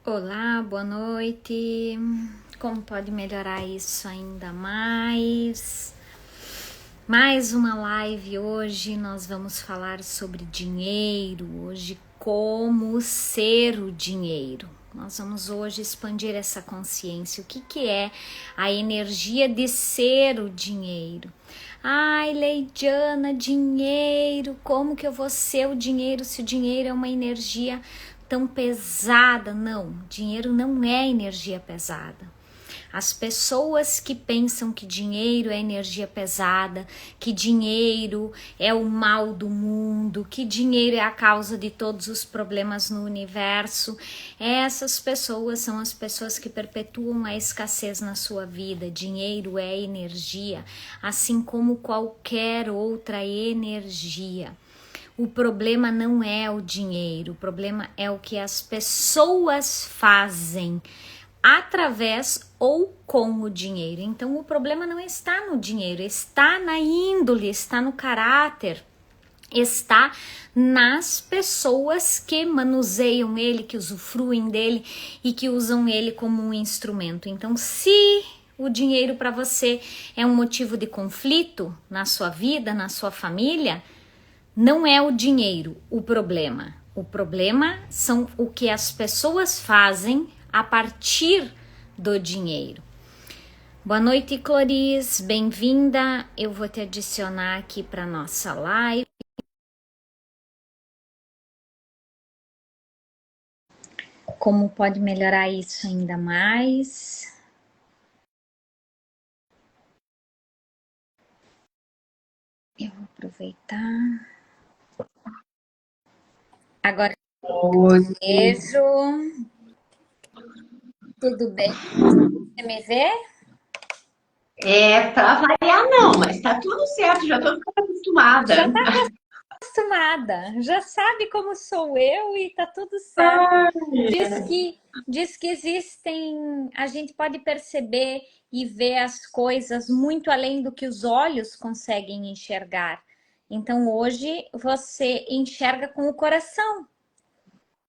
Olá, boa noite. Como pode melhorar isso ainda mais? Mais uma live hoje. Nós vamos falar sobre dinheiro. Hoje, como ser o dinheiro. Nós vamos hoje expandir essa consciência. O que é a energia de ser o dinheiro? Ai, Leidiana, dinheiro. Como que eu vou ser o dinheiro se o dinheiro é uma energia tão pesada? Não, dinheiro não é energia pesada. As pessoas que pensam que dinheiro é energia pesada, que dinheiro é o mal do mundo, que dinheiro é a causa de todos os problemas no universo, essas pessoas são as pessoas que perpetuam a escassez na sua vida. Dinheiro é energia, assim como qualquer outra energia. O problema não é o dinheiro, o problema é o que as pessoas fazem através ou com o dinheiro. Então o problema não está no dinheiro, está na índole, está no caráter, está nas pessoas que manuseiam ele, que usufruem dele e que usam ele como um instrumento. Então, se o dinheiro para você é um motivo de conflito na sua vida, na sua família, não é o dinheiro o problema. O problema são o que as pessoas fazem a partir do dinheiro. Boa noite, Cloris, bem-vinda. Eu vou te adicionar aqui para nossa live. Como pode melhorar isso ainda mais? Eu vou aproveitar. Agora vejo. Tudo bem? Você me vê? Para variar não, mas tá tudo certo, já tô ficando Já acostumada. tá acostumada, já sabe como sou eu e tá tudo certo. Diz Ai, que diz que existem, a gente pode perceber e ver as coisas muito além do que os olhos conseguem enxergar. Então hoje você enxerga com o coração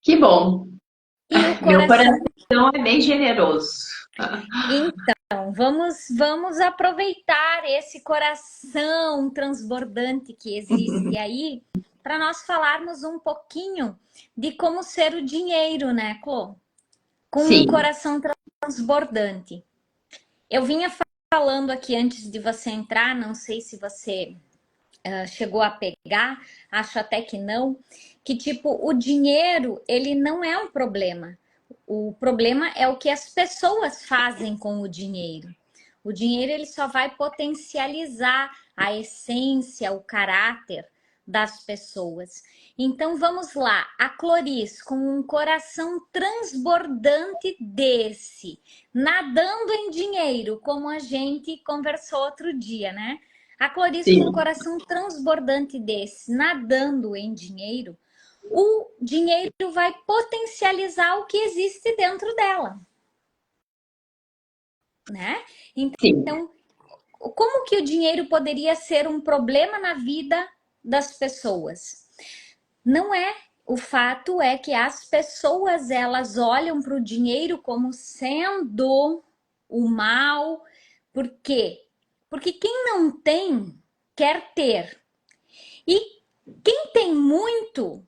que bom. e o Meu coração. coração é bem generoso. Então, vamos aproveitar esse coração transbordante que existe aí para nós falarmos um pouquinho de como ser o dinheiro, né, Clô? Com um Sim, coração transbordante. Eu vinha falando aqui antes de você entrar, não sei se você chegou a pegar, acho até que não, que tipo, o dinheiro, ele não é um problema. O problema é o que as pessoas fazem com o dinheiro. O dinheiro ele só vai potencializar a essência, o caráter das pessoas. Então vamos lá, a Cloris com um coração transbordante desse, nadando em dinheiro, como a gente conversou outro dia, né? A Cloris com um sim, coração transbordante desse, nadando em dinheiro, o dinheiro vai potencializar o que existe dentro dela, né? sim. Então, como que o dinheiro poderia ser um problema na vida das pessoas? Não é. O fato é que as pessoas elas olham para o dinheiro como sendo o mal. Por quê? Porque quem não tem quer ter. E quem tem muito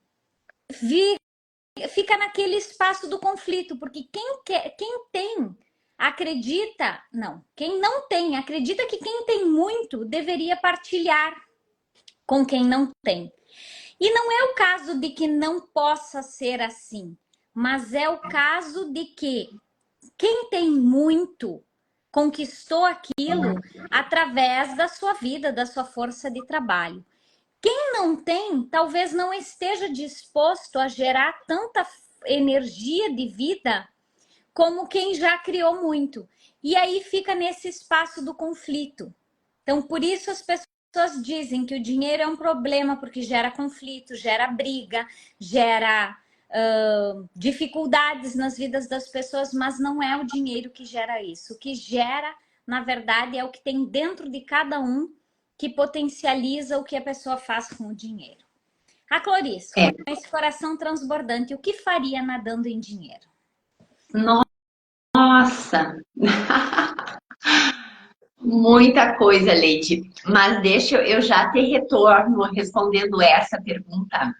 fica naquele espaço do conflito, porque quem tem acredita, não, quem não tem acredita que quem tem muito deveria partilhar com quem não tem. E não é o caso de que não possa ser assim, mas é o caso de que quem tem muito conquistou aquilo através da sua vida, da sua força de trabalho. Quem não tem, talvez não esteja disposto a gerar tanta energia de vida como quem já criou muito. E aí fica nesse espaço do conflito. Então, por isso as pessoas dizem que o dinheiro é um problema, porque gera conflito, gera briga, gera dificuldades nas vidas das pessoas, mas não é o dinheiro que gera isso. O que gera, na verdade, é o que tem dentro de cada um que potencializa o que a pessoa faz com o dinheiro. A Cloris, com É. esse coração transbordante, o que faria nadando em dinheiro? Nossa, muita coisa, Leide. Mas deixa eu já te retorno respondendo essa pergunta,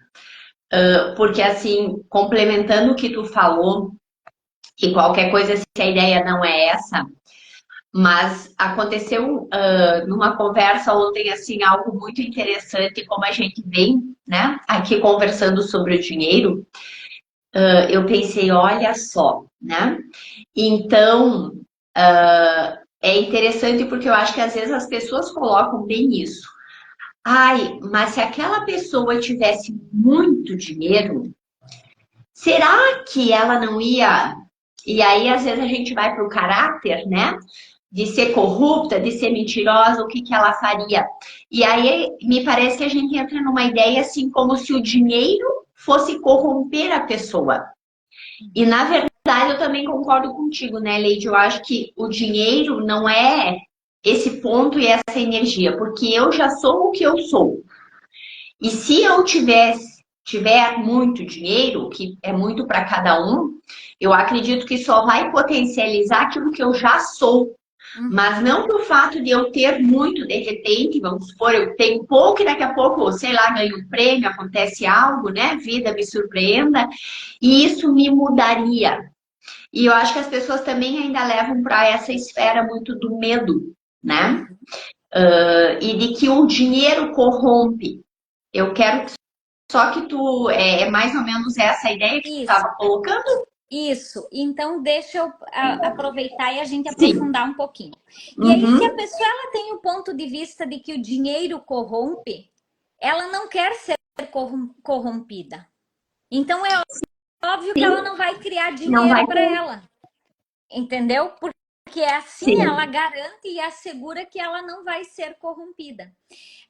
porque assim, complementando o que tu falou, que qualquer coisa, se a ideia não é essa, mas aconteceu numa conversa ontem, assim, algo muito interessante, como a gente vem, né, aqui conversando sobre o dinheiro, eu pensei, olha só, né? Então, é interessante porque eu acho que às vezes as pessoas colocam bem isso. Ai, mas se aquela pessoa tivesse muito dinheiro, será que ela não ia? E aí, às vezes, a gente vai para o caráter, né? De ser corrupta, de ser mentirosa, o que que ela faria? E aí, me parece que a gente entra numa ideia assim, como se o dinheiro fosse corromper a pessoa. E na verdade eu também concordo contigo, né, Leide? Eu acho que o dinheiro não é esse ponto e essa energia, porque eu já sou o que eu sou. E se eu tiver muito dinheiro, que é muito para cada um, eu acredito que só vai potencializar aquilo que eu já sou. Mas Uhum. não pelo fato de eu ter muito, de repente, vamos supor, eu tenho pouco e daqui a pouco, sei lá, ganho um prêmio, acontece algo, né? Vida me surpreenda, e isso me mudaria. E eu acho que as pessoas também ainda levam para essa esfera muito do medo, né? Uhum. E de que o dinheiro corrompe. Eu quero só que tu é mais ou menos essa ideia que tu Isso. estava colocando? Isso, então deixa eu aproveitar e a gente Sim. aprofundar um pouquinho. E aí, se a Uhum. pessoa ela tem o ponto de vista de que o dinheiro corrompe, ela não quer ser corrompida. Então é óbvio que ela Sim, não vai criar não dinheiro vai para ter. ela, entendeu? Porque assim ela Sim. garante e assegura que ela não vai ser corrompida.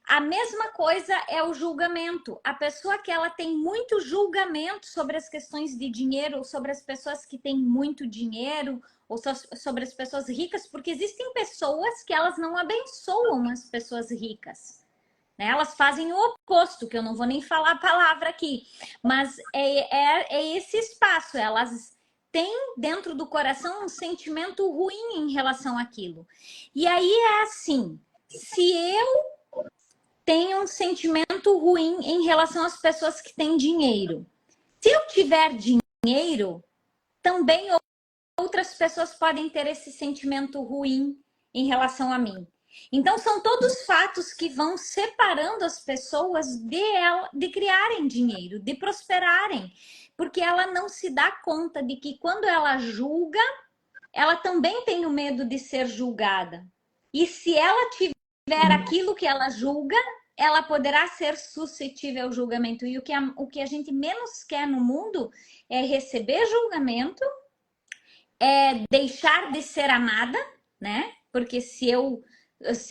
A mesma coisa é o julgamento. A pessoa que ela tem muito julgamento sobre as questões de dinheiro, ou sobre as pessoas que têm muito dinheiro, ou sobre as pessoas ricas, porque existem pessoas que elas não abençoam as pessoas ricas. Né? Elas fazem o oposto, que eu não vou nem falar a palavra aqui, mas é esse espaço. Elas têm dentro do coração um sentimento ruim em relação àquilo. E aí é assim: se eu tenho um sentimento ruim em relação às pessoas que têm dinheiro. Se eu tiver dinheiro, também outras pessoas podem ter esse sentimento ruim em relação a mim. Então, são todos fatos que vão separando as pessoas de criarem dinheiro, de prosperarem, porque ela não se dá conta de que quando ela julga, ela também tem o medo de ser julgada. E se ela tiver aquilo que ela julga, ela poderá ser suscetível ao julgamento. E o que a gente menos quer no mundo é receber julgamento, é deixar de ser amada, né? Porque se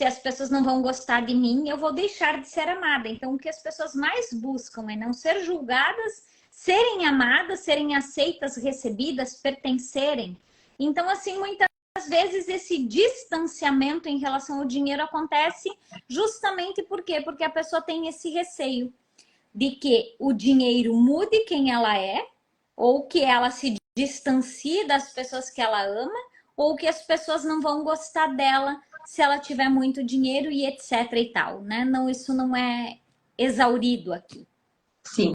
as pessoas não vão gostar de mim, eu vou deixar de ser amada. Então, o que as pessoas mais buscam é não ser julgadas, serem amadas, serem aceitas, recebidas, pertencerem. Então, assim, muitas vezes esse distanciamento em relação ao dinheiro acontece justamente por quê? Porque a pessoa tem esse receio de que o dinheiro mude quem ela é, ou que ela se distancie das pessoas que ela ama, ou que as pessoas não vão gostar dela se ela tiver muito dinheiro e etc e tal, né? Não, isso não é exaurido aqui. Sim.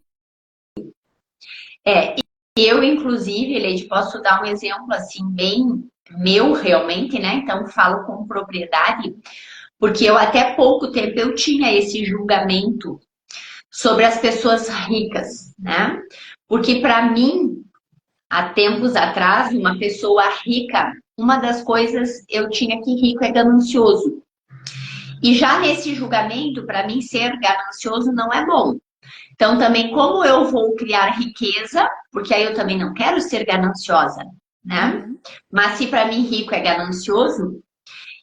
É, eu, inclusive, Leide, posso dar um exemplo assim, bem meu realmente, né? Então, falo com propriedade, porque eu até pouco tempo eu tinha esse julgamento sobre as pessoas ricas, né? Porque para mim, há tempos atrás, uma pessoa rica, uma das coisas eu tinha que rico é ganancioso. E já nesse julgamento, para mim, ser ganancioso não é bom. Então, também, como eu vou criar riqueza, porque aí eu também não quero ser gananciosa, né? Uhum. Mas se para mim rico é ganancioso,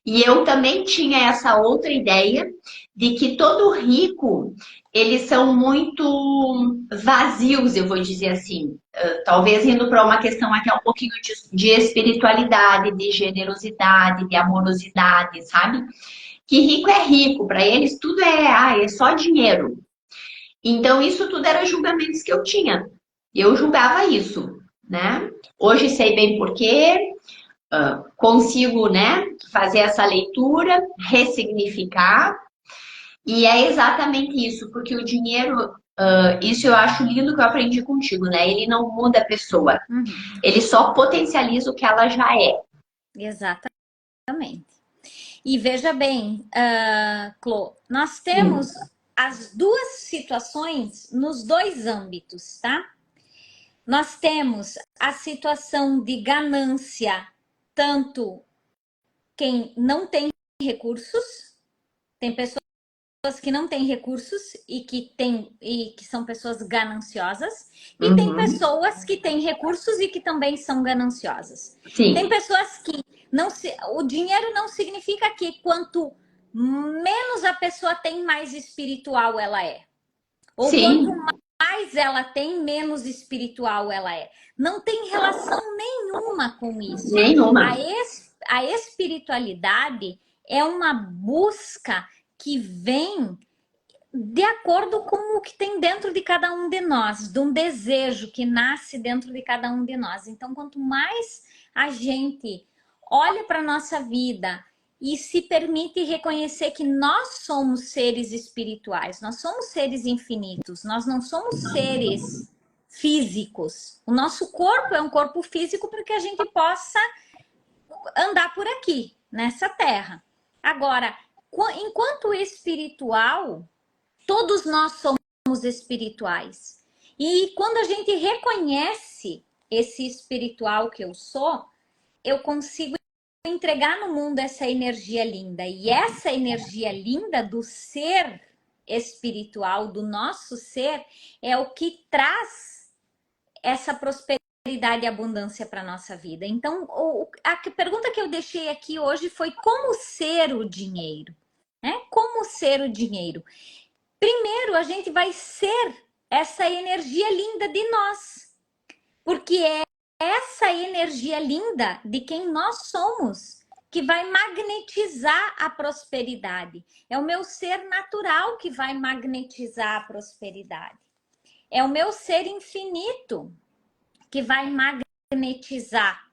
e eu também tinha essa outra ideia de que todo rico, eles são muito vazios, eu vou dizer assim. Talvez indo para uma questão até um pouquinho de espiritualidade, de generosidade, de amorosidade, sabe? Que rico é rico, para eles tudo é só dinheiro. Então, isso tudo era julgamentos que eu tinha. Eu julgava isso. né? Hoje sei bem por quê, consigo, né, fazer essa leitura, ressignificar, e é exatamente isso, porque o dinheiro, isso eu acho lindo que eu aprendi contigo, né? Ele não muda a pessoa, Uhum, ele só potencializa o que ela já é. exatamente. E veja bem, Clô, nós Sim. temos as duas situações nos dois âmbitos, tá? Nós temos a situação de ganância, tanto quem não tem recursos, tem pessoas que não têm recursos e que são pessoas gananciosas, e tem Uhum. pessoas que têm recursos e que também são gananciosas. Tem Sim, pessoas que não se, o dinheiro não significa que quanto menos a pessoa tem, mais espiritual ela é. Ou quanto sim, mais ela tem, menos espiritual ela é. Não tem relação nenhuma com isso. nenhuma. A espiritualidade é uma busca que vem de acordo com o que tem dentro de cada um de nós, de um desejo que nasce dentro de cada um de nós. Então, quanto mais a gente olha para a nossa vida e se permite reconhecer que nós somos seres espirituais, nós somos seres infinitos, nós não somos seres físicos. O nosso corpo é um corpo físico para que a gente possa andar por aqui, nessa terra. Agora, enquanto espiritual, todos nós somos espirituais. E quando a gente reconhece esse espiritual que eu sou, eu consigo entregar no mundo essa energia linda. E essa energia linda do ser espiritual, do nosso ser, é o que traz essa prosperidade e abundância para a nossa vida. Então, a pergunta que eu deixei aqui hoje foi como ser o dinheiro? Né? Como ser o dinheiro? Primeiro, a gente vai ser essa energia linda de nós, porque é essa energia linda de quem nós somos que vai magnetizar a prosperidade. É o meu ser natural que vai magnetizar a prosperidade. É o meu ser infinito que vai magnetizar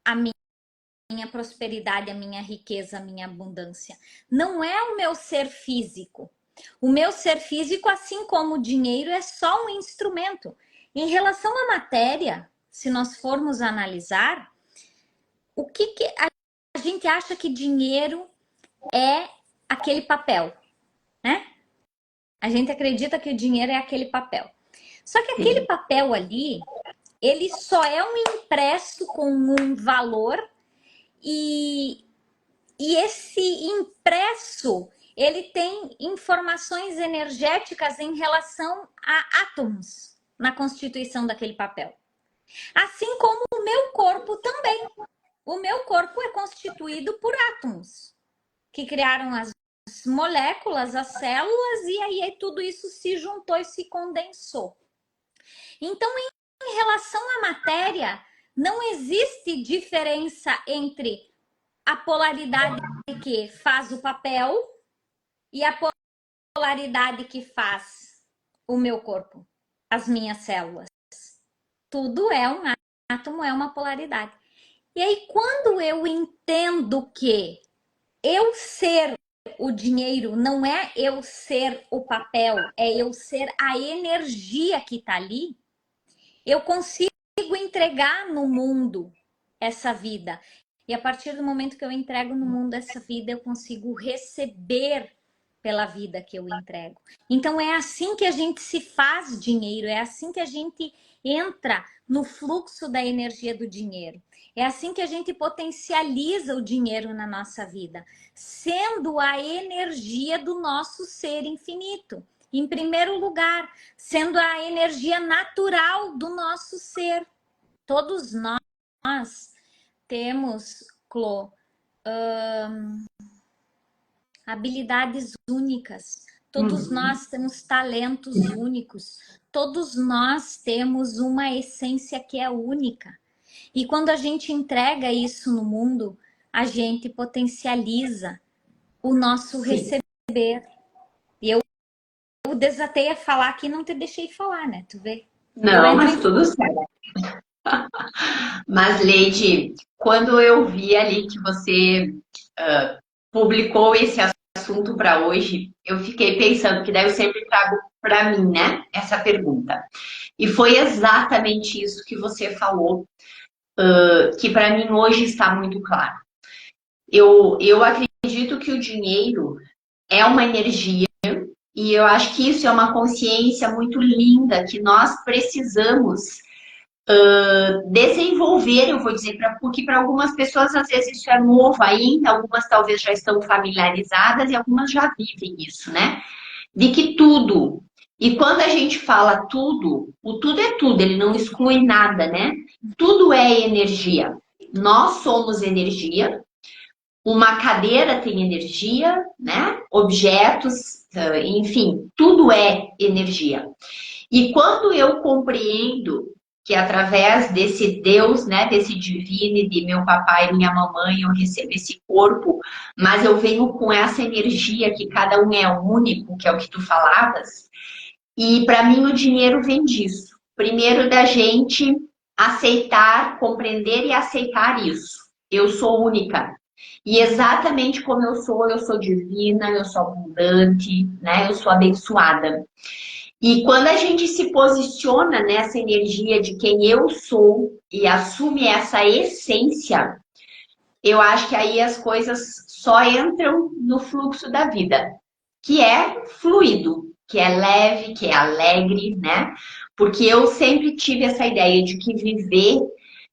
a minha prosperidade, a minha riqueza, a minha abundância. Não é o meu ser físico. O meu ser físico, assim como o dinheiro, é só um instrumento. Em relação à matéria, se nós formos analisar, o que a gente acha que dinheiro é aquele papel, né? A gente acredita que o dinheiro é aquele papel. Só que aquele sim. papel ali, ele só é um impresso com um valor e, e esse impresso, ele tem informações energéticas em relação a átomos na constituição daquele papel. Assim como o meu corpo também. O meu corpo é constituído por átomos, que criaram as moléculas, as células, e aí tudo isso se juntou e se condensou. Então, em relação à matéria, não existe diferença entre a polaridade que faz o papel e a polaridade que faz o meu corpo, as minhas células. Tudo é um átomo, é uma polaridade. E aí, quando eu entendo que eu ser o dinheiro não é eu ser o papel, é eu ser a energia que está ali, eu consigo entregar no mundo essa vida. E a partir do momento que eu entrego no mundo essa vida, eu consigo receber pela vida que eu entrego. Então é assim que a gente se faz dinheiro, é assim que a gente entra no fluxo da energia do dinheiro. É assim que a gente potencializa o dinheiro na nossa vida, sendo a energia do nosso ser infinito. Em primeiro lugar, sendo a energia natural do nosso ser. Todos nós temos, Clô, habilidades únicas. Todos Uhum. nós temos talentos únicos. Todos nós temos uma essência que é única. E quando a gente entrega isso no mundo, a gente potencializa o nosso Sim. receber. E eu desatei a falar aqui e não te deixei falar, né? Tu vê? Eu Não, entro em mas tudo certo. Mas, Leide, quando eu vi ali que você publicou esse assunto para hoje, eu fiquei pensando que daí eu sempre trago para mim, né, essa pergunta. E foi exatamente isso que você falou, que para mim hoje está muito claro. Eu acredito que o dinheiro é uma energia e eu acho que isso é uma consciência muito linda que nós precisamos desenvolver, eu vou dizer, porque para algumas pessoas às vezes isso é novo ainda, algumas talvez já estão familiarizadas e algumas já vivem isso, né? De que tudo, e quando a gente fala tudo, o tudo é tudo, ele não exclui nada, né? Tudo é energia. Nós somos energia, uma cadeira tem energia, né? Objetos, enfim, tudo é energia. E quando eu compreendo que através desse Deus, né, desse divino e de meu papai e minha mamãe, eu recebo esse corpo, mas eu venho com essa energia que cada um é único, que é o que tu falavas, e para mim o dinheiro vem disso. Primeiro da gente aceitar, compreender e aceitar isso. Eu sou única. E exatamente como eu sou divina, eu sou abundante, né? Eu sou abençoada. E quando a gente se posiciona nessa energia de quem eu sou e assume essa essência, eu acho que aí as coisas só entram no fluxo da vida, que é fluido, que é leve, que é alegre, né? Porque eu sempre tive essa ideia de que viver,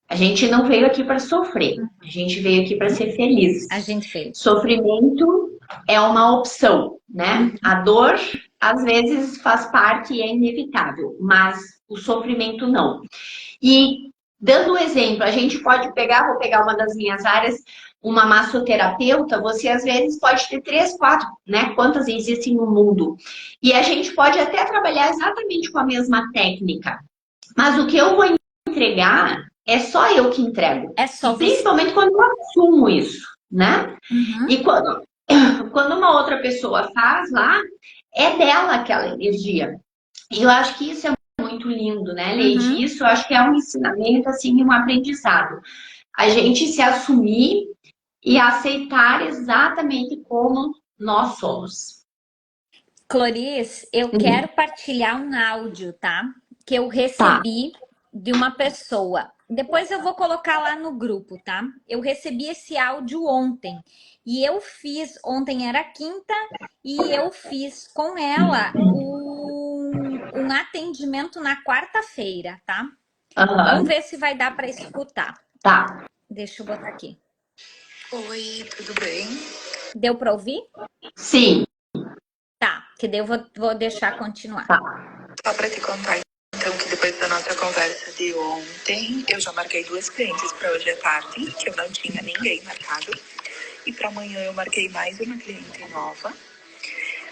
a gente não veio aqui para sofrer, a gente veio aqui para ser feliz. A gente fez. Sofrimento é uma opção, né? A dor às vezes faz parte e é inevitável, mas o sofrimento não. E dando um exemplo, a gente pode pegar, vou pegar uma das minhas áreas, uma massoterapeuta, você às vezes pode ter três, quatro, né? Quantas existem no mundo? E a gente pode até trabalhar exatamente com a mesma técnica. Mas o que eu vou entregar é só eu que entrego. É só E você. principalmente quando eu assumo isso, né? Uhum. E quando uma outra pessoa faz lá, é dela aquela energia. E eu acho que isso é muito lindo, né, Leide? Uhum. Isso eu acho que é um ensinamento, assim, um aprendizado. A gente se assumir e aceitar exatamente como nós somos. Cloris, eu quero partilhar um áudio, tá? Que eu Tá. recebi de uma pessoa. Depois eu vou colocar lá no grupo, tá? Eu recebi esse áudio ontem. E eu fiz, ontem era quinta, e eu fiz com ela um atendimento na quarta-feira, tá? Vamos Aham. ver se vai dar para escutar. Tá. Deixa eu botar aqui. Oi, tudo bem? Deu para ouvir? Sim. Tá, que daí eu vou deixar continuar. Tá. Só para te contar, então, que depois da nossa conversa de ontem, eu já marquei 2 clientes para hoje à tarde, que eu não tinha ninguém marcado. E para amanhã eu marquei mais uma cliente nova.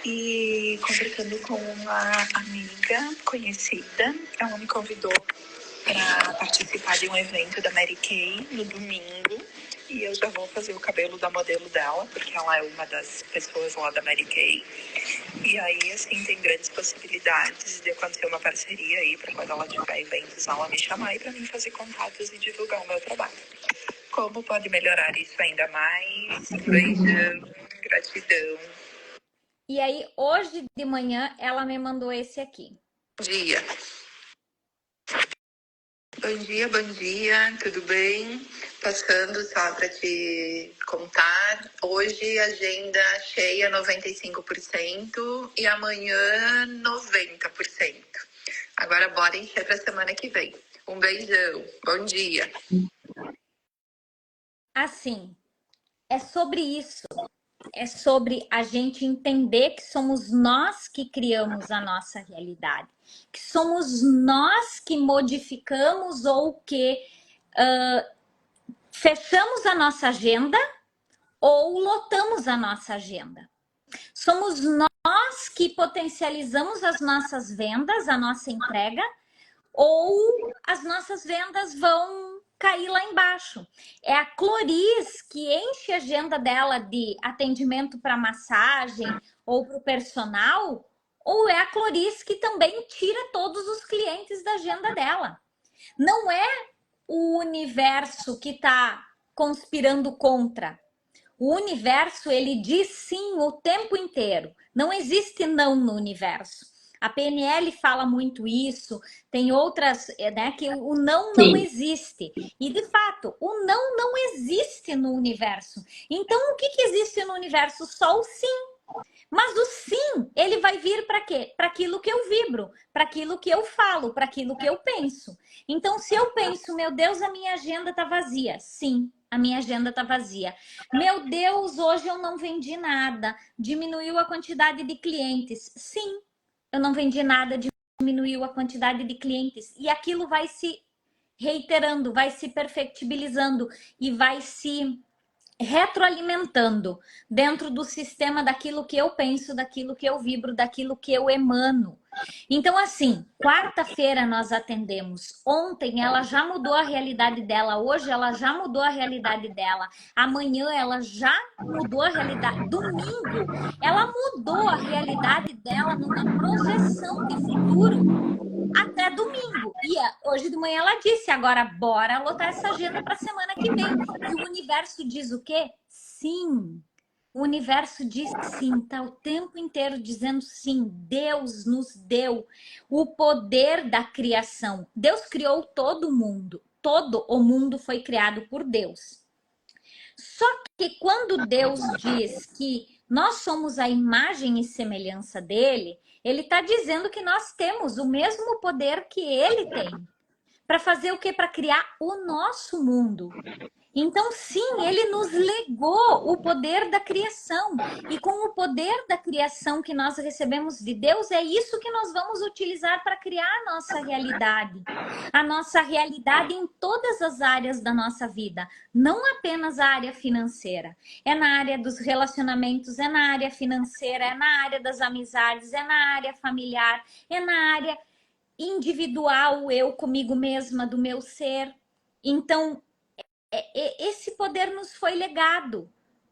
E conversando com uma amiga conhecida, ela me convidou para participar de um evento da Mary Kay no domingo. E eu já vou fazer o cabelo da modelo dela, porque ela é uma das pessoas lá da Mary Kay. E aí, assim, tem grandes possibilidades de acontecer uma parceria aí para quando ela tiver eventos, ela me chamar e para mim fazer contatos e divulgar o meu trabalho. Como pode melhorar isso ainda mais? Beijão, gratidão. E aí, hoje de manhã, ela me mandou esse aqui. Bom dia. Bom dia, tudo bem? Passando só para te contar, hoje agenda cheia 95% e amanhã 90%. Agora bora encher para semana que vem. Um beijão, bom dia. Assim, é sobre isso. É sobre a gente entender que somos nós que criamos a nossa realidade, que somos nós que modificamos ou que fechamos a nossa agenda ou lotamos a nossa agenda. Somos nós que potencializamos as nossas vendas, a nossa entrega, ou as nossas vendas vão cair lá embaixo. É a Cloris que enche a agenda dela de atendimento para massagem ou para o personal, ou é a Cloris que também tira todos os clientes da agenda dela. Não é o universo que está conspirando contra. O universo, ele diz sim o tempo inteiro. Não existe não no universo. A PNL fala muito isso, tem outras, né, que o não Sim. existe. E, de fato, o não existe no universo. Então, o que existe no universo? Só o sim. Mas o sim, ele vai vir para quê? Para aquilo que eu vibro, para aquilo que eu falo, para aquilo que eu penso. Então, se eu penso, meu Deus, a minha agenda tá vazia. Sim, a minha agenda tá vazia. Meu Deus, hoje eu não vendi nada. Diminuiu a quantidade de clientes. Sim, eu não vendi nada, diminuiu a quantidade de clientes. E aquilo vai se reiterando, vai se perfectibilizando e vai se retroalimentando dentro do sistema daquilo que eu penso, daquilo que eu vibro, daquilo que eu emano. Então, assim, quarta-feira nós atendemos. Ontem ela já mudou a realidade dela, hoje ela já mudou a realidade dela, amanhã ela já mudou a realidade. Domingo ela mudou a realidade dela numa projeção de futuro até domingo. E hoje de manhã ela disse, agora bora lotar essa agenda para a semana que vem. E o universo diz o quê? Sim. O universo diz sim, tá o tempo inteiro dizendo sim. Deus nos deu o poder da criação. Deus criou todo mundo. Todo o mundo foi criado por Deus. Só que quando Deus diz que nós somos a imagem e semelhança dele, ele está dizendo que nós temos o mesmo poder que ele tem. Para fazer o quê? Para criar o nosso mundo. Então, sim, ele nos legou o poder da criação. E com o poder da criação que nós recebemos de Deus, é isso que nós vamos utilizar para criar a nossa realidade. A nossa realidade em todas as áreas da nossa vida. Não apenas a área financeira. É na área dos relacionamentos, é na área financeira, é na área das amizades, é na área familiar, é na área individual, eu comigo mesma, do meu ser. Então, esse poder nos foi legado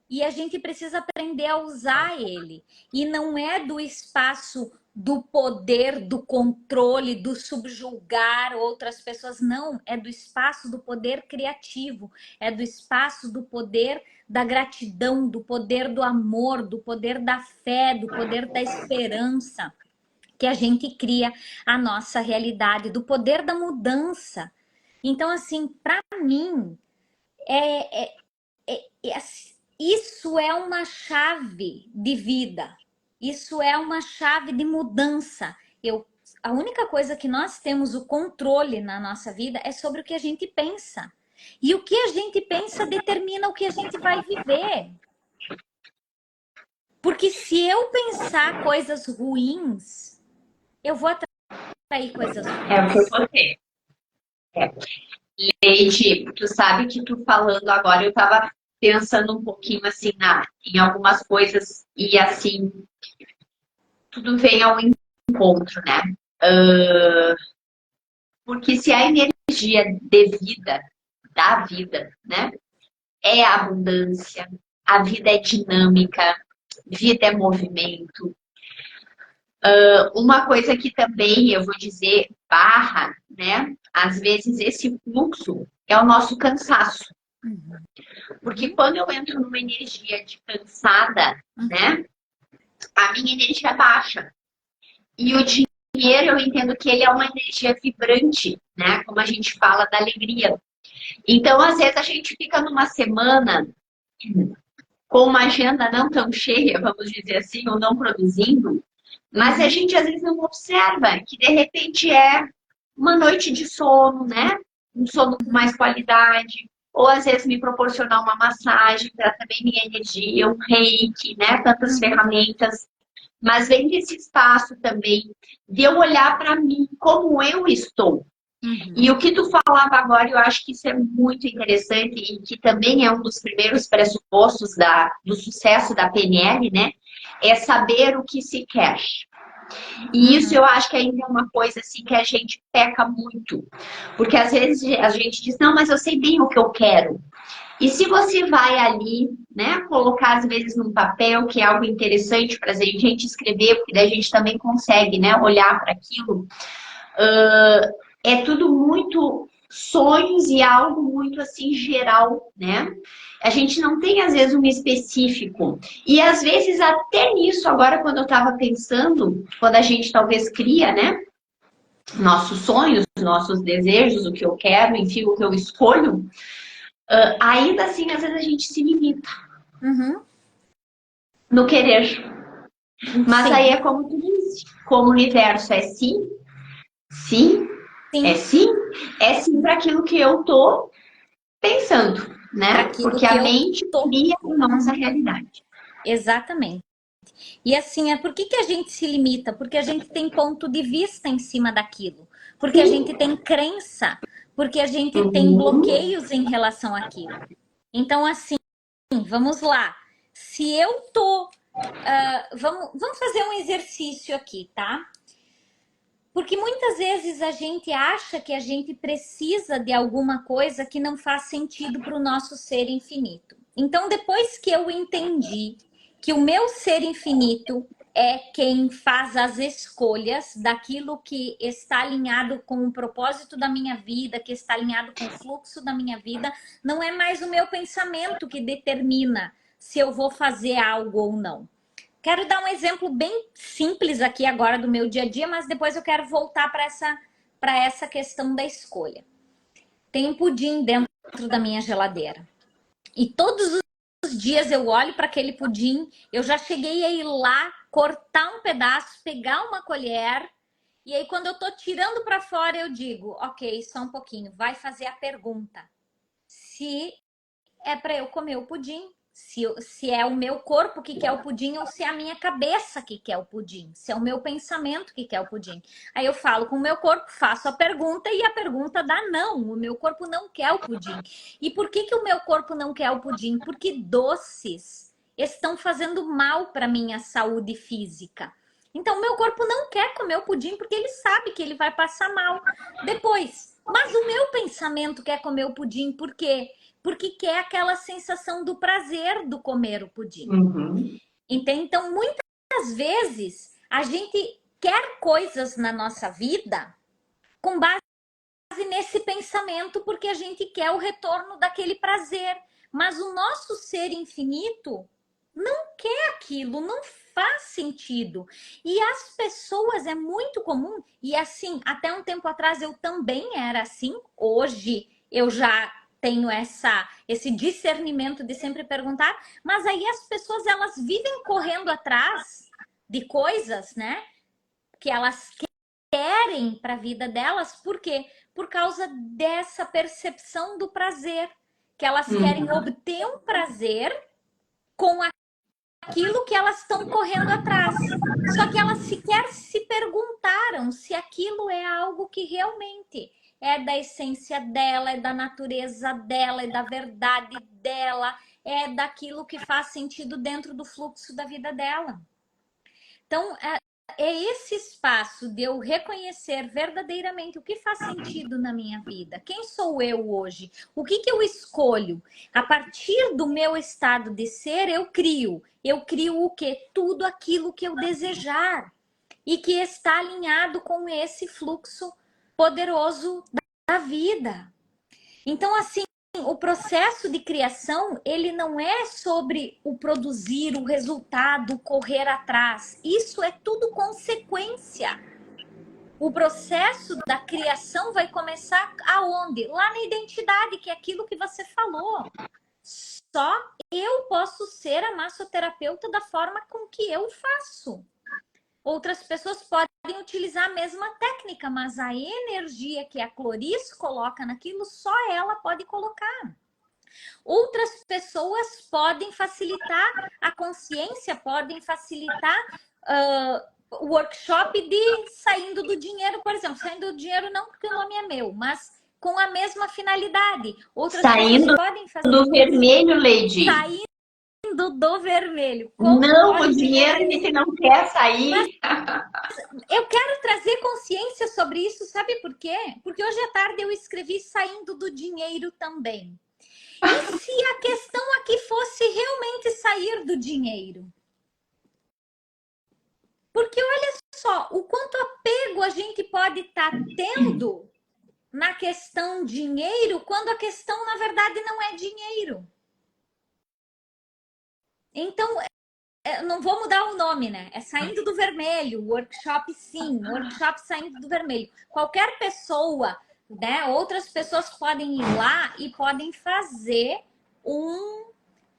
e a gente precisa aprender a usar ele. E não é do espaço do poder, do controle, do subjugar outras pessoas, não. É do espaço do poder criativo, é do espaço do poder da gratidão, do poder do amor, do poder da fé, do poder da esperança, que a gente cria a nossa realidade, do poder da mudança. Então, assim, para mim, isso é uma chave de vida. Isso é uma chave de mudança. A única coisa que nós temos o controle na nossa vida é sobre o que a gente pensa. E o que a gente pensa determina o que a gente vai viver. Porque se eu pensar coisas ruins, eu vou atrair coisas ruins. É o que eu falei. Leite, tu sabe que tu falando agora, eu estava pensando um pouquinho assim em algumas coisas e assim, tudo vem ao encontro, né? Porque se a energia de vida, da vida, né? É a abundância, a vida é dinâmica, vida é movimento. Uma coisa que também eu vou dizer, barra, né? Às vezes esse fluxo é o nosso cansaço. Porque quando eu entro numa energia de cansada, né? A minha energia baixa. E o dinheiro, eu entendo que ele é uma energia vibrante, né? Como a gente fala da alegria. Então, às vezes, a gente fica numa semana com uma agenda não tão cheia, vamos dizer assim, ou não produzindo, mas a gente às vezes não observa que de repente é uma noite de sono, né? Um sono com mais qualidade, ou às vezes me proporcionar uma massagem para também minha energia, um reiki, né? Tantas ferramentas. Mas vem desse espaço também de eu olhar para mim como eu estou. E o que tu falava agora, eu acho que isso é muito interessante e que também é um dos primeiros pressupostos do sucesso da PNL, né? É saber o que se quer. E isso eu acho que ainda é uma coisa assim que a gente peca muito. Porque às vezes a gente diz, não, mas eu sei bem o que eu quero. E se você vai ali, né, colocar às vezes num papel, que é algo interessante para a gente escrever, porque daí a gente também consegue, né, olhar para aquilo, é tudo muito sonhos e algo muito assim geral, né? A gente não tem, às vezes, um específico. E às vezes, até nisso, agora, quando eu estava pensando, quando a gente talvez cria, né? Nossos sonhos, nossos desejos, o que eu quero, enfim, o que eu escolho, ainda assim, às vezes a gente se limita no querer. Mas Sim. aí é como tu disse, como o universo é sim, sim, Sim. é sim para aquilo que eu tô pensando, Para né? aquilo Porque que a eu mente tô. cria a nossa realidade. Exatamente. E assim, por que a gente se limita? Porque a gente tem ponto de vista em cima daquilo. Porque a gente Sim. tem crença. Porque a gente tem Uhum. bloqueios em relação àquilo. Então, assim, vamos lá. Se eu tô. Vamos fazer um exercício aqui, tá? Porque muitas vezes a gente acha que a gente precisa de alguma coisa que não faz sentido para o nosso ser infinito. Então, depois que eu entendi que o meu ser infinito é quem faz as escolhas daquilo que está alinhado com o propósito da minha vida, que está alinhado com o fluxo da minha vida, não é mais o meu pensamento que determina se eu vou fazer algo ou não. Quero dar um exemplo bem simples aqui agora do meu dia a dia, mas depois eu quero voltar para essa questão da escolha. Tem um pudim dentro da minha geladeira. E todos os dias eu olho para aquele pudim, eu já cheguei a ir lá, cortar um pedaço, pegar uma colher, e aí quando eu tô tirando para fora eu digo, ok, só um pouquinho, vai fazer a pergunta. Se é para eu comer o pudim, se é o meu corpo que quer o pudim ou se é a minha cabeça que quer o pudim, se é o meu pensamento que quer o pudim. Aí eu falo com o meu corpo, faço a pergunta e a pergunta dá não, o meu corpo não quer o pudim. E por que o meu corpo não quer o pudim? Porque doces estão fazendo mal para minha saúde física. Então, meu corpo não quer comer o pudim porque ele sabe que ele vai passar mal depois. Mas o meu pensamento quer comer o pudim por quê? Porque quer aquela sensação do prazer do comer o pudim. Uhum. Entende? Então, muitas vezes, a gente quer coisas na nossa vida com base nesse pensamento, porque a gente quer o retorno daquele prazer. Mas o nosso ser infinito não quer aquilo, não faz sentido. E as pessoas, é muito comum, e assim, até um tempo atrás eu também era assim, hoje eu já tenho esse discernimento de sempre perguntar, mas aí as pessoas elas vivem correndo atrás de coisas, né, que elas querem para a vida delas, por quê? Por causa dessa percepção do prazer, que elas querem Uhum. obter um prazer com aquilo que elas estão correndo atrás. Só que elas sequer se perguntaram se aquilo é algo que realmente é da essência dela, é da natureza dela, é da verdade dela, é daquilo que faz sentido dentro do fluxo da vida dela. Então, é esse espaço de eu reconhecer verdadeiramente o que faz sentido na minha vida. Quem sou eu hoje? O que eu escolho? A partir do meu estado de ser, eu crio. Eu crio o quê? Tudo aquilo que eu desejar. E que está alinhado com esse fluxo poderoso da vida. Então, assim, o processo de criação, ele não é sobre o produzir, o resultado, correr atrás. Isso é tudo consequência. O processo da criação vai começar aonde? Lá na identidade, que é aquilo que você falou. Só eu posso ser a massoterapeuta da forma com que eu faço. Outras pessoas podem utilizar a mesma técnica, mas a energia que a Cloris coloca naquilo, só ela pode colocar. Outras pessoas podem facilitar a consciência, podem facilitar o workshop de saindo do dinheiro, por exemplo. Saindo do dinheiro não porque o nome é meu, mas com a mesma finalidade. Outras pessoas Saindo podem fazer do vermelho, Lady. saindo do vermelho. Como Não, o pode dinheiro a fazer? gente não quer Mas sair. eu quero trazer consciência sobre isso, sabe por quê? Porque hoje à tarde eu escrevi saindo do dinheiro também. E se a questão aqui fosse realmente sair do dinheiro? Porque olha só, o quanto apego a gente pode estar tendo na questão dinheiro, quando a questão, na verdade, não é dinheiro. Então, não vou mudar o nome, né? É Saindo do Vermelho, workshop sim, workshop Saindo do Vermelho. Qualquer pessoa, né? Outras pessoas podem ir lá e podem fazer um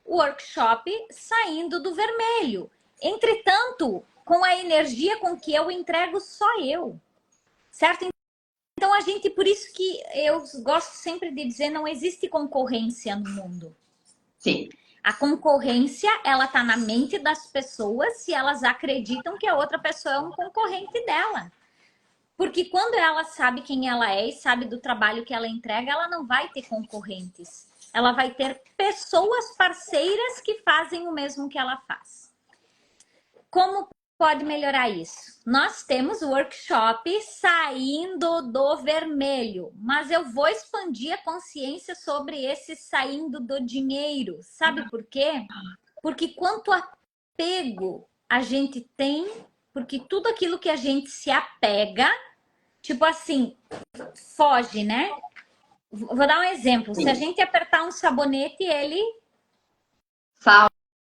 workshop Saindo do Vermelho. Entretanto, com a energia com que eu entrego só eu, certo? Então a gente, por isso que eu gosto sempre de dizer, não existe concorrência no mundo. Sim. A concorrência, ela tá na mente das pessoas se elas acreditam que a outra pessoa é um concorrente dela. Porque quando ela sabe quem ela é e sabe do trabalho que ela entrega, ela não vai ter concorrentes. Ela vai ter pessoas parceiras que fazem o mesmo que ela faz. Como pode melhorar isso? Nós temos o workshop Saindo do Vermelho, mas eu vou expandir a consciência sobre esse saindo do dinheiro. Sabe por quê? Porque quanto apego a gente tem, porque tudo aquilo que a gente se apega, tipo assim, foge, né? Vou dar um exemplo. Se a gente apertar um sabonete, ele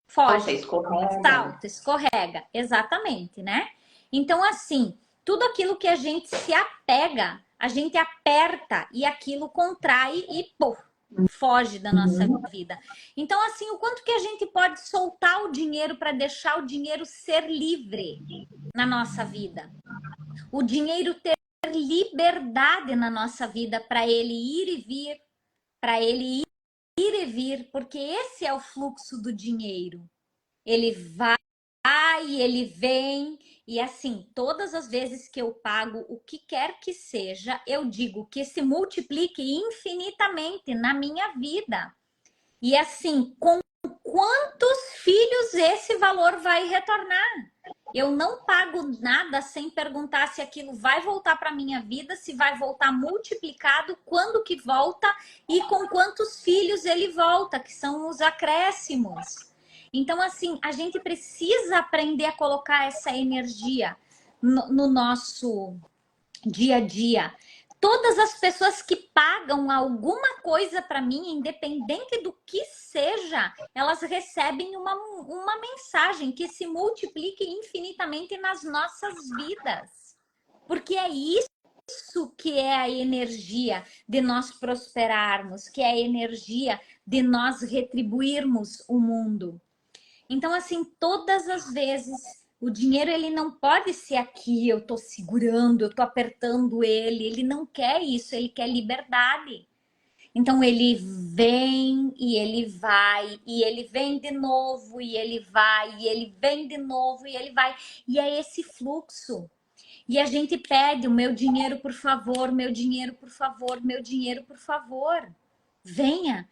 foge, salta, escorrega, exatamente, né? Então, assim, tudo aquilo que a gente se apega, a gente aperta e aquilo contrai e pô, foge da nossa vida. Então, assim, o quanto que a gente pode soltar o dinheiro para deixar o dinheiro ser livre na nossa vida? O dinheiro ter liberdade na nossa vida para ele ir e vir, para ele ir e vir, porque esse é o fluxo do dinheiro. Ele vai, ele vem, e assim, todas as vezes que eu pago o que quer que seja, eu digo que se multiplique infinitamente na minha vida. E assim, com quantos filhos esse valor vai retornar? Eu não pago nada sem perguntar se aquilo vai voltar para minha vida, se vai voltar multiplicado, quando que volta e com quantos filhos ele volta, que são os acréscimos. Então, assim, a gente precisa aprender a colocar essa energia no nosso dia a dia. Todas as pessoas que pagam alguma coisa para mim, independente do que seja, elas recebem uma mensagem que se multiplique infinitamente nas nossas vidas. Porque é isso que é a energia de nós prosperarmos, que é a energia de nós retribuirmos o mundo. Então, assim, todas as vezes, o dinheiro, ele não pode ser aqui, eu tô segurando, eu tô apertando ele não quer isso, ele quer liberdade. Então, ele vem e ele vai, e ele vem de novo, e ele vai, e ele vem de novo, e ele vai. E é esse fluxo. E a gente pede o meu dinheiro, por favor, meu dinheiro, por favor, meu dinheiro, por favor. Venha.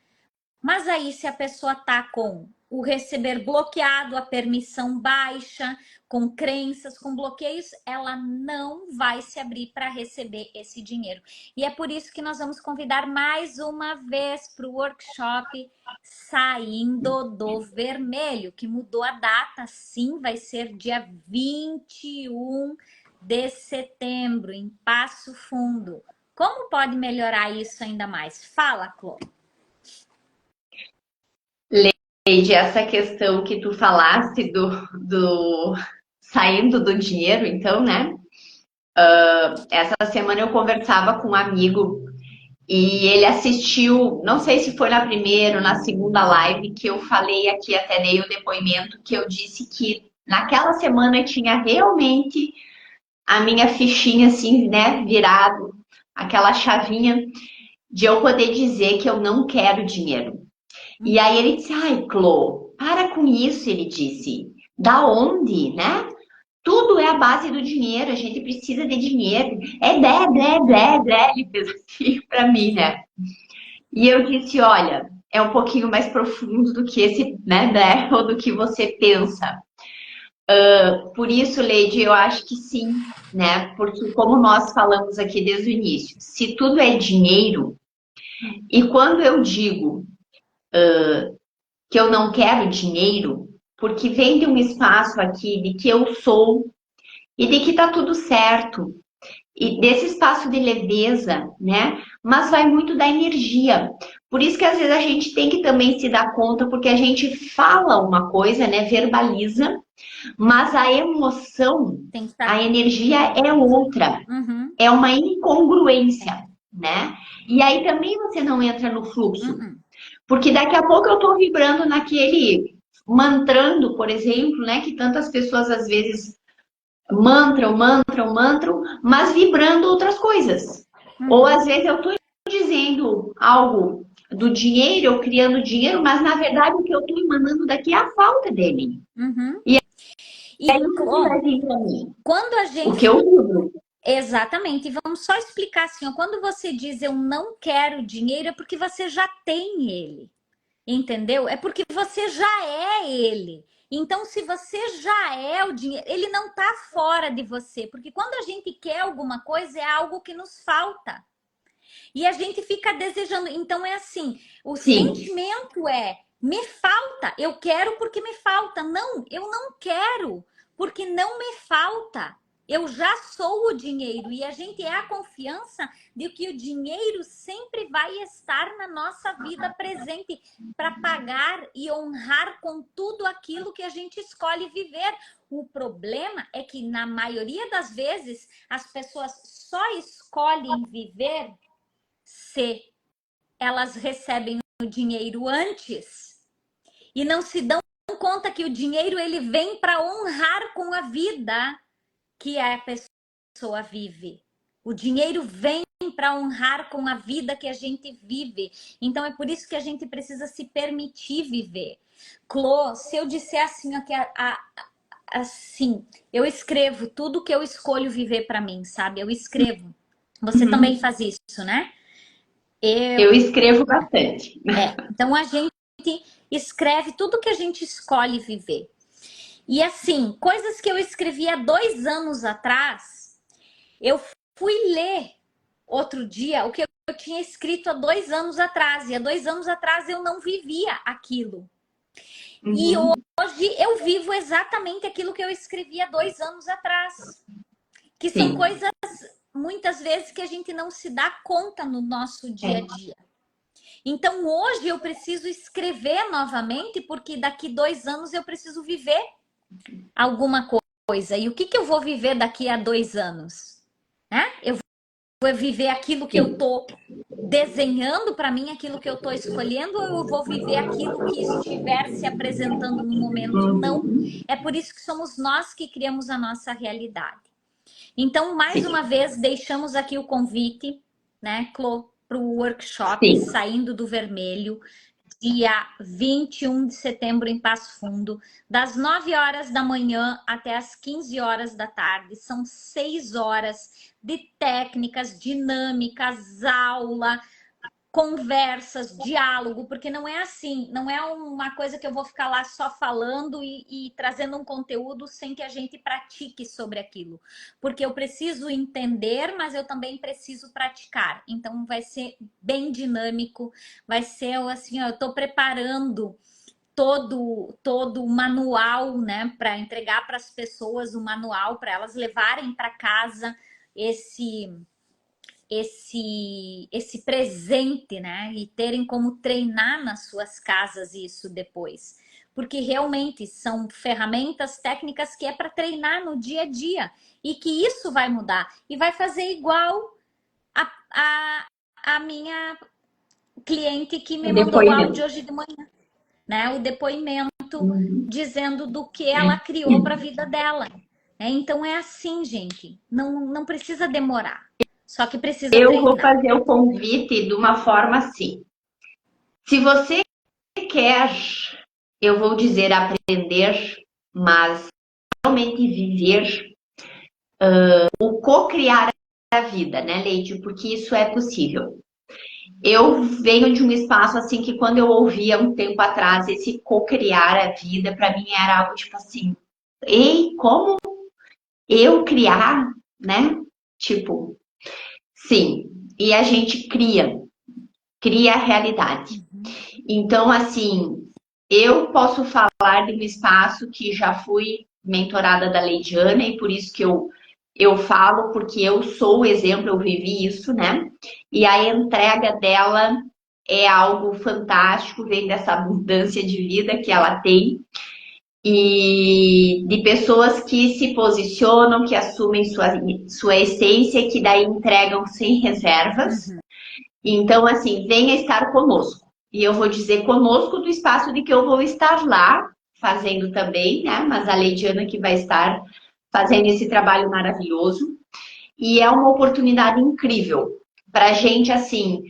Mas aí, se a pessoa tá com o receber bloqueado, a permissão baixa, com crenças, com bloqueios, ela não vai se abrir para receber esse dinheiro. E é por isso que nós vamos convidar mais uma vez para o workshop Saindo do Vermelho, que mudou a data, sim, vai ser dia 21 de setembro, em Passo Fundo. Como pode melhorar isso ainda mais? Fala, Clô. Leide, essa questão que tu falaste do saindo do dinheiro, então, né? Essa semana eu conversava com um amigo e ele assistiu, não sei se foi na primeira ou na segunda live que eu falei aqui, até dei o depoimento, que eu disse que naquela semana tinha realmente a minha fichinha assim, né, virado, aquela chavinha de eu poder dizer que eu não quero dinheiro. E aí ele disse, ai, Clô, para com isso, ele disse. Da onde, né? Tudo é a base do dinheiro, a gente precisa de dinheiro. É blé, ele fez assim pra mim, né? E eu disse, olha, é um pouquinho mais profundo do que esse, né, blé, ou do que você pensa. Por isso, Leide, eu acho que sim, né? Porque como nós falamos aqui desde o início, se tudo é dinheiro, e quando eu digo que eu não quero dinheiro, porque vem de um espaço aqui de que eu sou e de que tá tudo certo. e desse espaço de leveza, né? Mas vai muito da energia. Por isso que às vezes a gente tem que também se dar conta, porque a gente fala uma coisa, né? Verbaliza, mas a emoção, Tem que estar. a energia é outra. Uhum, É uma incongruência, né? E aí também você não entra no fluxo. uhum, Porque daqui a pouco eu estou vibrando naquele mantrando, por exemplo, né? Que tantas pessoas às vezes mantram, mas vibrando outras coisas. Ou uhum, às vezes eu estou dizendo algo do dinheiro, ou criando dinheiro, mas na verdade o que eu estou emanando daqui é a falta dele. uhum. E E, aí o que vai vir para mim? quando a O gente. que eu vibro. Exatamente. E vamos só explicar assim, ó, quando você diz eu não quero dinheiro, é porque você já tem ele. Entendeu? É porque você já é ele. Então, se você já é o dinheiro, ele não está fora de você. Porque quando a gente quer alguma coisa, é algo que nos falta. E a gente fica desejando. Então, é assim: o Sim, sentimento é me falta, eu quero porque me falta. Não, eu não quero porque não me falta. Eu já sou o dinheiro e a gente é a confiança de que o dinheiro sempre vai estar na nossa vida presente para pagar e honrar com tudo aquilo que a gente escolhe viver. O problema é que, na maioria das vezes, as pessoas só escolhem viver se elas recebem o dinheiro antes e não se dão conta que o dinheiro ele vem para honrar com a vida que a pessoa vive. O dinheiro vem para honrar com a vida que a gente vive. Então é por isso que a gente precisa se permitir viver. Clô, se eu disser assim, ó, que assim, eu escrevo tudo que eu escolho viver para mim, sabe? Eu escrevo. Você também faz isso, né? eu escrevo bastante. Então a gente escreve tudo que a gente escolhe viver. E assim, coisas que eu escrevi há 2 anos atrás, eu fui ler outro dia o que eu tinha escrito há 2 anos atrás. E há 2 anos atrás eu não vivia aquilo. E Uhum. hoje eu vivo exatamente aquilo que eu escrevi há 2 anos atrás. Que são Sim. coisas, muitas vezes, que a gente não se dá conta no nosso dia a É. dia. Então hoje eu preciso escrever novamente, porque daqui 2 anos eu preciso viver alguma coisa. E o que eu vou viver daqui a 2 anos? Eu vou viver aquilo que eu Sim. estou desenhando para mim, aquilo que eu estou escolhendo, ou eu vou viver aquilo que estiver se apresentando no momento? Não. Uhum. É por isso que somos nós que criamos a nossa realidade. Então, mais Sim. uma vez, deixamos aqui o convite, né, Clô, para o workshop Sim. Saindo do Vermelho, dia 21 de setembro em Passo Fundo, das 9 horas da manhã até as 15 horas da tarde. São 6 horas de técnicas, dinâmicas, aula, conversas, diálogo, porque não é assim, não é uma coisa que eu vou ficar lá só falando e trazendo um conteúdo sem que a gente pratique sobre aquilo. Porque eu preciso entender, mas eu também preciso praticar. Então vai ser bem dinâmico, vai ser assim, ó, eu estou preparando todo o manual, né, para entregar para as pessoas o manual para elas levarem para casa esse presente, né? E terem como treinar nas suas casas isso depois. Porque realmente são ferramentas técnicas que é para treinar no dia a dia. E que isso vai mudar. E vai fazer igual a minha cliente que me mandou o Depoimento. áudio hoje de manhã, né? O depoimento Uhum. dizendo do que ela criou para a vida dela. Então é assim, gente. Não precisa demorar. Só que precisa Eu vou treinar. fazer o convite de uma forma assim. Se você quer, eu vou dizer aprender, mas realmente viver o co-criar a vida, né, Leite? Porque isso é possível. Eu venho de um espaço assim que quando eu ouvia um tempo atrás esse co-criar a vida, para mim era algo tipo assim, ei, como eu criar, né? Tipo, sim. E a gente cria a realidade. Então, assim, eu posso falar de um espaço que já fui mentorada da Leidiana e por isso que eu Eu falo porque eu sou o exemplo, eu vivi isso, né? E a entrega dela é algo fantástico, vem dessa abundância de vida que ela tem e de pessoas que se posicionam, que assumem sua essência, que daí entregam sem reservas. Então, assim, venha estar conosco. E eu vou dizer conosco do espaço de que eu vou estar lá fazendo também, né? Mas a Leidiana que vai estar fazendo esse trabalho maravilhoso. E é uma oportunidade incrível para a gente, assim,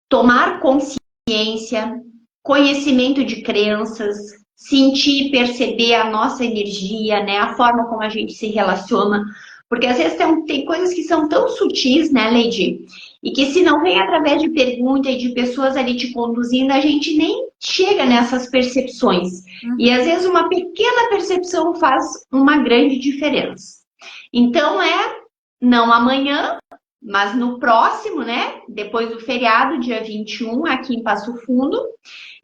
tomar consciência, conhecimento de crenças, sentir, perceber a nossa energia, né? A forma como a gente se relaciona. Porque às vezes tem coisas que são tão sutis, né, Lady? E que se não vem através de pergunta e de pessoas ali te conduzindo, a gente nem chega nessas percepções. E às vezes uma pequena percepção faz uma grande diferença. Então não amanhã, mas no próximo, né? Depois do feriado, dia 21, aqui em Passo Fundo.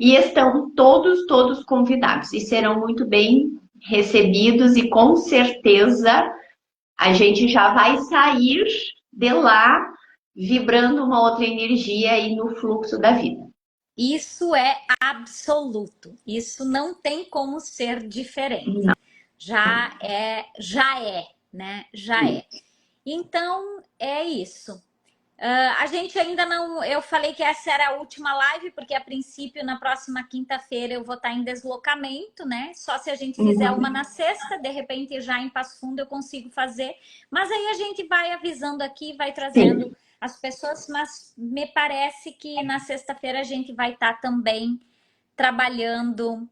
E estão todos convidados. E serão muito bem recebidos e com certeza a gente já vai sair de lá vibrando uma outra energia aí no fluxo da vida. Isso é absoluto. Isso não tem como ser diferente. Não. Já é, né? Já é. Então, é isso. A gente ainda não... Eu falei que essa era a última live, porque a princípio, na próxima quinta-feira, eu vou estar em deslocamento, né? Só se a gente fizer uma na sexta, de repente, já em Passo Fundo, eu consigo fazer. Mas aí a gente vai avisando aqui, vai trazendo as pessoas, mas me parece que na sexta-feira a gente vai estar também trabalhando.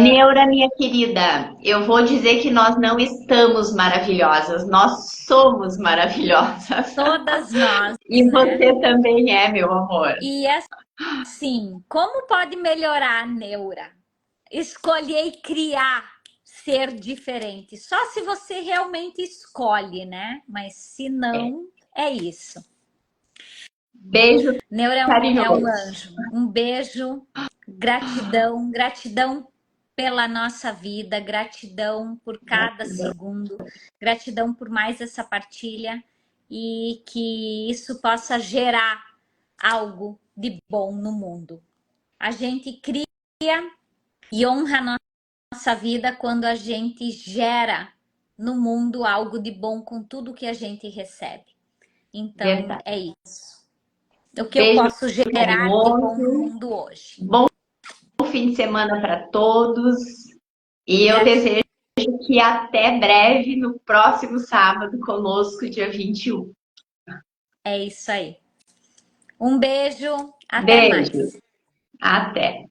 Neura, minha querida, eu vou dizer que nós não estamos maravilhosas, nós somos maravilhosas. Todas nós. E você também é, meu amor. E assim, como pode melhorar a neura? Escolher e criar ser diferente. Só se você realmente escolhe, né? Mas se não, é isso. Beijo Neura é um carinhoso. anjo. Um beijo, gratidão pela nossa vida, gratidão por cada segundo, gratidão por mais essa partilha e que isso possa gerar algo de bom no mundo. A gente cria e honra a nossa vida quando a gente gera no mundo algo de bom com tudo que a gente recebe. Então, Verdade. é isso. O que Beijo eu posso gerar de bom no mundo hoje. Bom fim de semana para todos. E eu desejo que até breve, no próximo sábado, conosco, dia 21. É isso aí. Um beijo, até mais. Até.